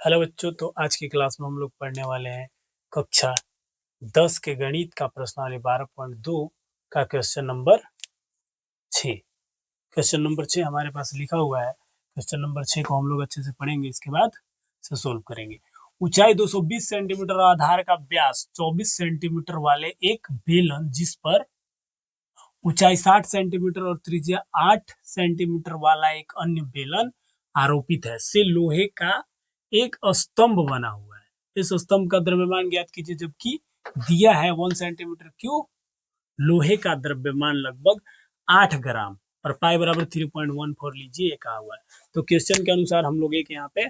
Hello बच्चों, तो आज की क्लास में हम लोग पढ़ने वाले हैं कक्षा 10 के गणित का प्रश्नावली 12.2 का क्वेश्चन नंबर 6। क्वेश्चन नंबर 6 हमारे पास लिखा हुआ है। क्वेश्चन नंबर 6 को हम लोग अच्छे से पढ़ेंगे, इसके बाद से सोल्व करेंगे। ऊंचाई 220 सेंटीमीटर और आधार का व्यास 24 सेंटीमीटर वाले एक बेलन जिस पर ऊंचाई 60 सेंटीमीटर और त्रिज्या 8 सेंटीमीटर वाला एक अन्य बेलन आरोपित है से लोहे का एक स्तंभ बना हुआ है। इस स्तंभ का द्रव्यमान ज्ञात कीजिए, जबकि दिया है 1 सेंटीमीटर क्यूब लोहे का द्रव्यमान लगभग 8 ग्राम और पाई बराबर 3.14 लीजिए, कहा हुआ है। तो क्वेश्चन के अनुसार हम लोग एक यहाँ पे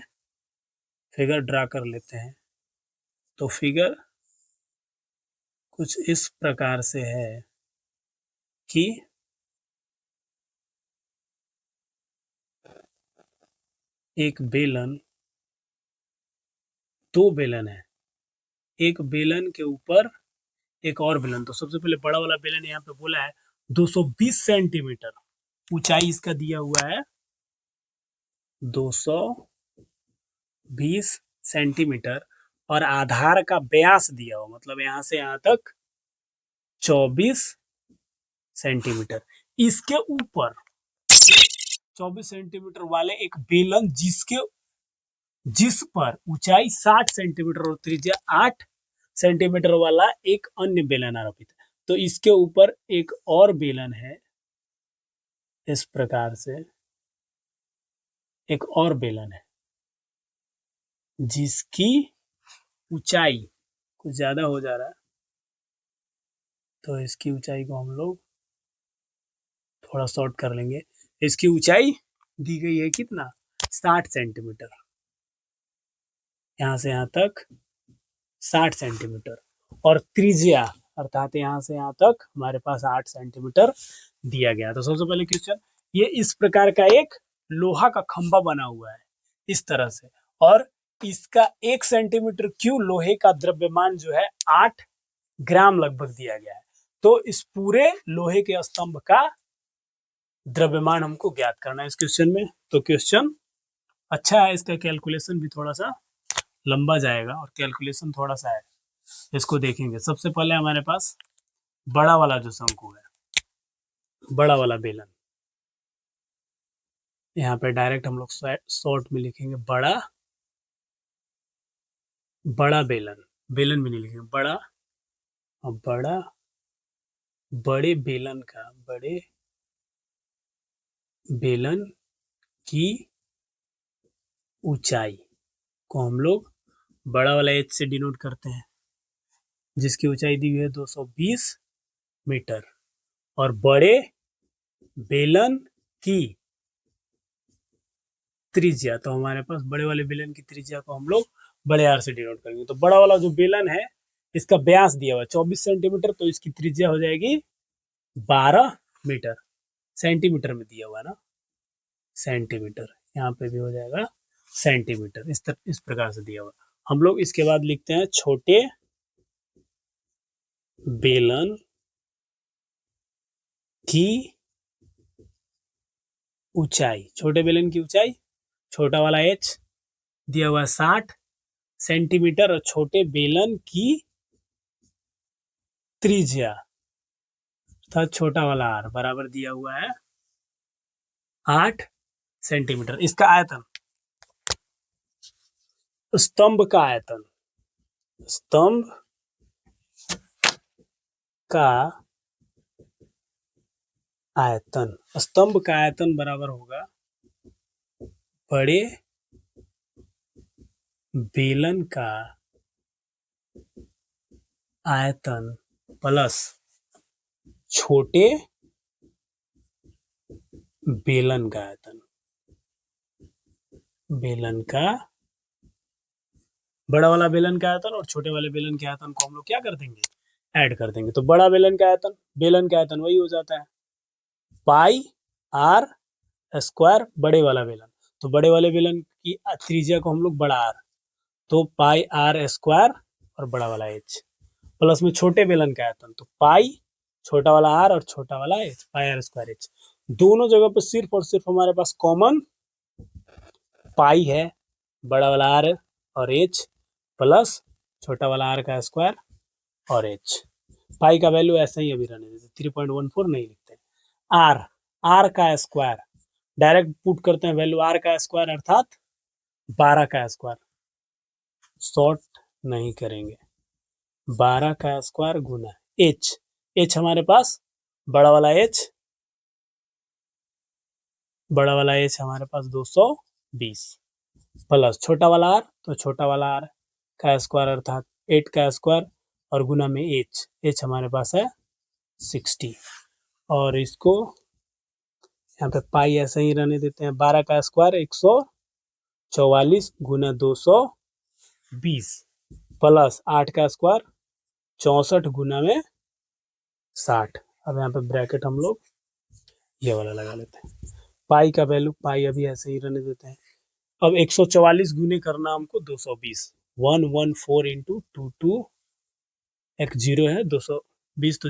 फिगर ड्रा कर लेते हैं। तो फिगर कुछ इस प्रकार से है कि एक बेलन, दो बेलन है, एक बेलन के ऊपर एक और बेलन। तो सबसे पहले बड़ा वाला बेलन यहाँ पे बोला है 220 सेंटीमीटर, ऊंचाई इसका दिया हुआ है 220 सेंटीमीटर और आधार का व्यास दिया हुआ, मतलब यहां से यहां तक 24 सेंटीमीटर। इसके ऊपर 24 सेंटीमीटर वाले एक बेलन जिस पर ऊंचाई 60 सेंटीमीटर और त्रिज्या 8 सेंटीमीटर वाला एक अन्य बेलन आरोपित है। तो इसके ऊपर एक और बेलन है, इस प्रकार से एक और बेलन है जिसकी ऊंचाई कुछ ज्यादा हो जा रहा है, तो इसकी ऊंचाई को हम लोग थोड़ा शॉर्ट कर लेंगे। इसकी ऊंचाई दी गई है कितना, 60 सेंटीमीटर, यहां से यहां तक 60 सेंटीमीटर और त्रिज्या अर्थात यहां से यहां तक हमारे पास 8 सेंटीमीटर दिया गया। तो सबसे पहले क्वेश्चन, ये इस प्रकार का एक लोहा का खंभा बना हुआ है इस तरह से, और इसका 1 सेंटीमीटर क्यूब लोहे का द्रव्यमान जो है 8 ग्राम लगभग दिया गया है। तो इस पूरे लोहे के स्तंभ का द्रव्यमान हमको ज्ञात करना है इस क्वेश्चन में। तो क्वेश्चन अच्छा है, इसका कैलकुलेशन भी थोड़ा सा लंबा जाएगा और कैलकुलेशन थोड़ा सा है, इसको देखेंगे। सबसे पहले हमारे पास बड़ा वाला जो शंकु है, बड़ा वाला बेलन, यहाँ पे डायरेक्ट हम लोग शॉर्ट में लिखेंगे बड़ा बेलन, बेलन में नहीं लिखेंगे बड़ा, और बड़े बेलन की ऊंचाई को हम लोग बड़ा वाला एच से डिनोट करते हैं, जिसकी ऊंचाई दी हुई है 220 मीटर, और बड़े बेलन की त्रिज्या, तो हमारे पास बड़े वाले बेलन की त्रिज्या को हम लोग बड़े आर से डिनोट करेंगे। तो बड़ा वाला जो बेलन है इसका व्यास दिया हुआ है 24 सेंटीमीटर, तो इसकी त्रिज्या हो जाएगी 12 मीटर। सेंटीमीटर में दिया हुआ है ना, सेंटीमीटर, यहाँ पे भी हो जाएगा सेंटीमीटर, इस प्रकार से दिया हुआ। हम लोग इसके बाद लिखते हैं छोटे बेलन की ऊंचाई, छोटे बेलन की ऊंचाई, छोटा वाला एच दिया हुआ है 60 सेंटीमीटर और छोटे बेलन की त्रिज्या अर्थात छोटा वाला आर बराबर दिया हुआ है 8 सेंटीमीटर। इसका आयतन, स्तंभ का आयतन, स्तंभ का आयतन, स्तंभ का आयतन बराबर होगा बड़े बेलन का आयतन प्लस छोटे बेलन का आयतन। बेलन का, बड़ा वाला बेलन का आयतन और छोटे वाले बेलन के आयतन को हम लोग क्या कर देंगे, ऐड कर देंगे। तो बड़ा बेलन का आयतन वही हो जाता है पाई आर स्क्वायर बड़े वाला बेलन। तो बड़े वाले बेलन की त्रिज्या को हम लोग बड़ा आर, तो पाई आर स्क्वायर और बड़ा वाला एच, प्लस में छोटे बेलन का आयतन, तो पाई छोटा वाला आर और छोटा वाला H, pi R square H. दोनों जगह पर सिर्फ और सिर्फ हमारे पास कॉमन पाई है, बड़ा वाला आर और h प्लस छोटा वाला r का स्क्वायर और h। पाई का वैल्यू ऐसा ही अभी रहने देते, 3.14 नहीं लिखते। r का स्क्वायर डायरेक्ट पुट करते हैं वैल्यू, r का स्क्वायर अर्थात 12 का स्क्वायर, शॉर्ट नहीं करेंगे, 12 का स्क्वायर गुना h हमारे पास बड़ा वाला h हमारे पास 220 प्लस छोटा वाला r, तो छोटा वाला r का स्क्वायर अर्थात 8 का स्क्वायर और गुना में h हमारे पास है 60। और इसको यहाँ पे पाई ऐसे ही रहने देते हैं, 12 का स्क्वायर 144 गुना 220 प्लस 8 का स्क्वायर 64 गुना में 60। अब यहाँ पे ब्रैकेट हम लोग ये वाला लगा लेते हैं। पाई का वैल्यू, पाई अभी ऐसे ही रहने देते हैं। अब 144 गुने करना हमको 220, 114 इंटू 22, एक जीरो है, 220 तो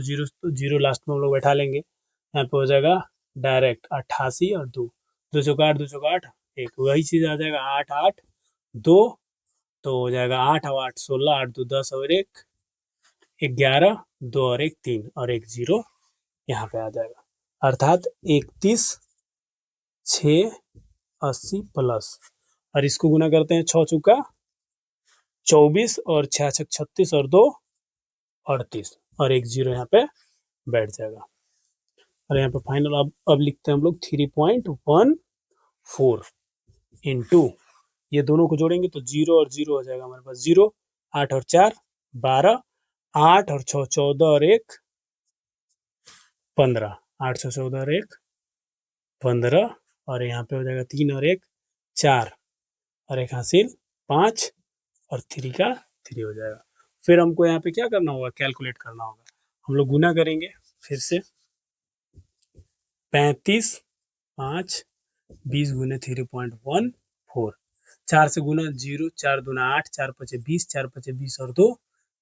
जीरो लास्ट में हम लोग बैठा लेंगे। यहाँ पे हो जाएगा डायरेक्ट 88 और 2 चौका 8, 2 चौका 8, एक वही चीज आ जाएगा 8 8 2, तो हो जाएगा 8 और 8 16, 8 2 10 और 1 11, 2 और 1 3 और एक जीरो यहाँ पे आ जाएगा, अर्थात 31 6 80 प्लस, और इसको गुना करते हैं 6 चौका 24 और 6 छक 36 और 2 38 और एक जीरो यहाँ पे बैठ जाएगा। और यहाँ पे फाइनल अब लिखते हैं हम लोग 3.14 इंटू, ये दोनों को जोड़ेंगे तो जीरो और जीरो हो जाएगा हमारे पास 0, 8 और 4 12, 8 और 6 14 और 1 15, 8 6 14 और 1 15, और यहाँ पे हो जाएगा 3 और 1 4 और एक हासिल 5 और 3 का 3 हो जाएगा। फिर हमको यहाँ पे क्या करना होगा, कैलकुलेट करना होगा। हम लोग गुना करेंगे फिर से, 35 5 20 गुने 3.14, 4 से गुना 0, 4 दूना 8, 4 पचे 20, 4 पचे 20 और 2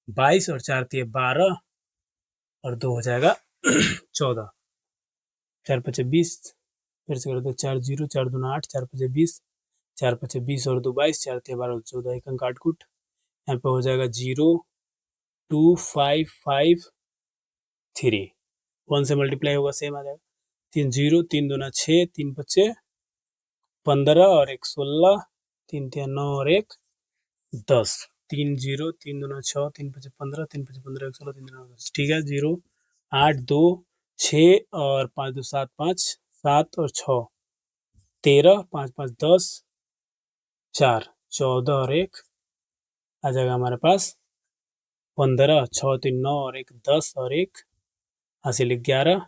22 और 4 तिये 12 और 2 हो जाएगा 14, 4 पचे 20, फिर से कर दो 4 0, 4 दूना 8, 4 पचे 20, 4 पचे 20 और 2 22, 4 तिये 12 और 14, एक अंक काट कुट, यहाँ पे हो जाएगा 0 2 5 5 3, 1 से मल्टीप्लाई होगा सेम आ जाएगा, 3 0, 3 दूना 6, 3 पचे 15 और 1 16, 3 तिया 9 और 1 10, 3 0, 3 दूना 6, 3 पचे 15, 3 पचे 15 1 16, 3 दूना 10, ठीक है। 0 8 2 6 और 5 2 7 5 7 और 6 13, 5 5 10 4 14 और 1 आ जाएगा हमारे पास 15, 6 3 9 और 1 10 और 1 हासिल 11,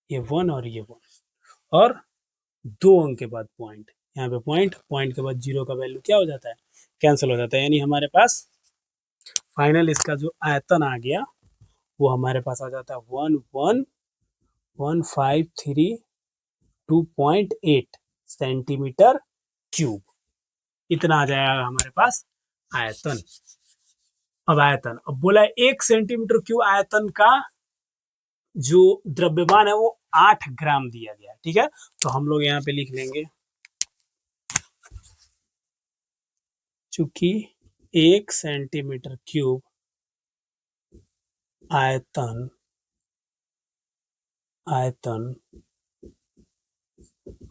ये 1 और ये 1, और 2 अंक के बाद पॉइंट, यहाँ पे पॉइंट के बाद जीरो का वैल्यू क्या हो जाता है, कैंसिल हो जाता है, यानी हमारे पास फाइनल इसका जो आयतन आ गया वो हमारे पास आ जाता है 11153.2.8 सेंटीमीटर क्यूब, इतना आ जाएगा हमारे पास आयतन। अब बोला 1 सेंटीमीटर क्यूब आयतन का जो द्रव्यमान है वो 8 ग्राम दिया गया, ठीक है। तो हम लोग यहाँ पे लिख लेंगे, चूंकि 1 सेंटीमीटर क्यूब आयतन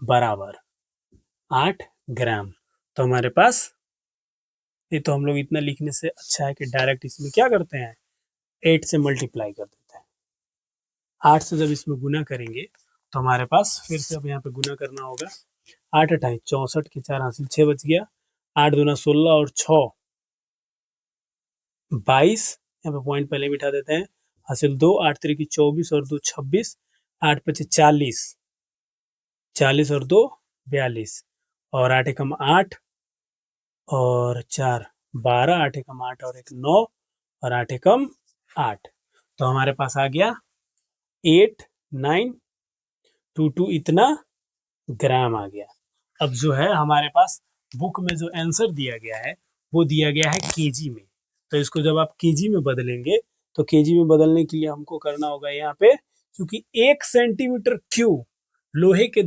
बराबर 8 ग्राम, तो हमारे पास ये, तो हम लोग इतना लिखने से अच्छा है कि डायरेक्ट इसमें क्या करते हैं, 8 से मल्टीप्लाई कर देते हैं। 8 से जब इसमें गुना करेंगे तो हमारे पास फिर से अब यहाँ पे गुना करना होगा, 8 8 64 के 4 हासिल 6 बच गया, 8 दूना 16 और 6 22, यहाँ पे पॉइंट पहले बिठा देते हैं, हासिल 2, 8 3 की 24 और 2 26, 8 पचे 40, 40 और 2 42 और 8 एकम 8 और 4 12, 8 एकम 8 और 1 9 और 8 एकम 8, तो हमारे पास आ गया 8922 इतना ग्राम आ गया। अब जो है हमारे पास बुक में जो आंसर दिया गया है वो दिया गया है केजी में, तो इसको जब आप केजी में बदलेंगे तो केजी में बदलने के लिए हमको करना होगा यहाँ पे, क्योंकि 1 सेंटीमीटर क्यूब लोहे के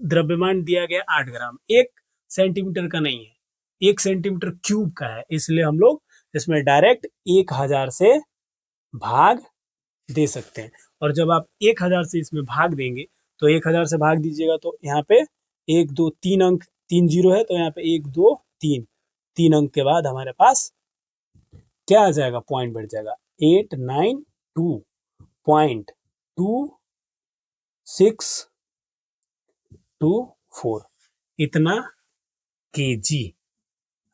द्रव्यमान दिया गया 8 ग्राम, 1 सेंटीमीटर का नहीं है, 1 सेंटीमीटर क्यूब का है, इसलिए हम लोग इसमें डायरेक्ट 1000 से भाग दे सकते हैं। और जब आप 1000 से इसमें भाग देंगे तो 1000 से भाग दीजिएगा तो यहाँ पे 1 2 3 अंक, 3 जीरो है तो यहाँ पे 1 2 3, 3 अंक के बाद हमारे पास क्या आ जाएगा, पॉइंट बढ़ जाएगा 892.2624, इतना केजी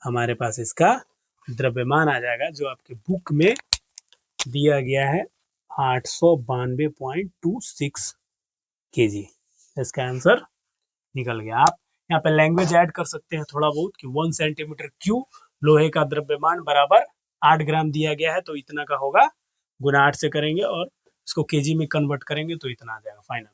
हमारे पास इसका द्रव्यमान आ जाएगा, जो आपके बुक में दिया गया है 892.26 केजी। इसका आंसर निकल गया। आप यहाँ पे लैंग्वेज ऐड कर सकते हैं थोड़ा बहुत कि 1 सेंटीमीटर क्यूब लोहे का द्रव्यमान बराबर 8 ग्राम दिया गया है, तो इतना का होगा, गुना 8 से करेंगे और इसको केजी में कन्वर्ट करेंगे तो इतना आ जाएगा फाइनल।